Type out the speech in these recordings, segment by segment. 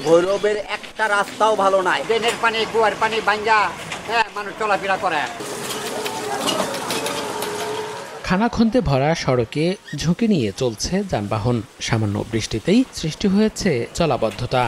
ভৈরবের একটা রাস্তাও ভালো নাই, ড্রেনের পানি কুয়ার পানি ভাঙ্গা মানুষ চলাফেরা করে। খানাখন্দে ভরা সড়কে ঝুঁকি নিয়ে চলছে যানবাহন। সামান্য বৃষ্টিতেই সৃষ্টি হয়েছে জলাবদ্ধতা।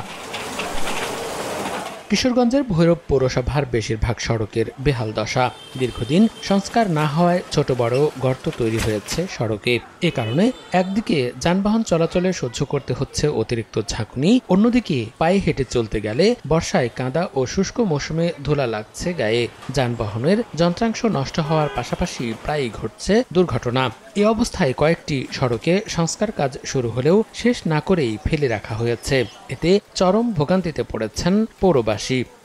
কিশোরগঞ্জের ভৈরব পৌরসভার বেশিরভাগ সড়কের বেহাল দশা। দীর্ঘদিন সংস্কার না হওয়ায় ছোট বড় গর্ত তৈরি হয়েছে সড়কে। এ কারণে একদিকে যানবাহন চলাচলে সহ্য করতে হচ্ছে অতিরিক্ত ঝাঁকুনি, অন্যদিকে পায়ে হেঁটে চলতে গেলে বর্ষায় কাদা ও শুষ্ক মৌসুমে ধুলা লাগছে গায়ে। যানবাহনের যন্ত্রাংশ নষ্ট হওয়ার পাশাপাশি প্রায়ই ঘটছে দুর্ঘটনা। এ অবস্থায় কয়েকটি সড়কে সংস্কার কাজ শুরু হলেও শেষ না করেই ফেলে রাখা হয়েছে। এতে চরম ভোগান্তিতে পড়েছেন পৌরবাসী।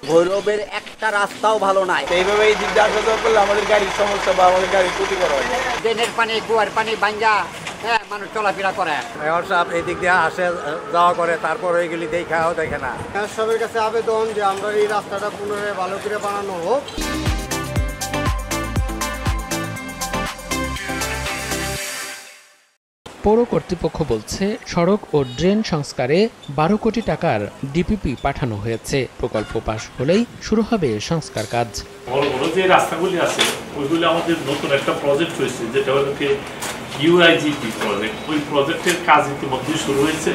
ভৈরবের একটা রাস্তাও ভালো নাই, এইভাবেই করলে আমাদের গাড়ির সমস্যা বা আমাদের গাড়ির ক্ষতিকর হয়। ড্রেনের পানি কুয়ার পানি ভাঙ্গা মানুষ চলাফেরা করে। সব এদিক দিয়ে আসে যাওয়া করে, তারপর ওইগুলি দেখাও দেখে না। সবের কাছে আবেদন যে আমরা এই রাস্তাটা পুনরায় ভালো করে বানানো হোক। পৌর কর্তৃপক্ষ বলছে, সড়ক ও ড্রেন সংস্কারে 12 কোটি টাকার ডিপিপি পাঠানো হয়েছে। প্রকল্প পাশ হলেই শুরু হবে সংস্কার কাজ। বড় বড় যে রাস্তাগুলি আছে ওইগুলি আমাদের নতুন একটা প্রজেক্ট হয়েছে, যেটা হলো ইউআইজিপি প্রজেক্ট। ওই প্রজেক্টের কাজ ইতিমধ্যে শুরু হয়েছে।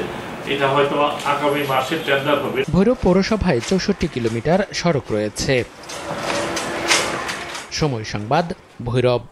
এটা হয়তো আগামী মাসে টেন্ডার হবে। ভৈরব পৌরসভায় 64 কিলোমিটার সড়ক রয়েছে। সময় সংবাদ, ভৈরব।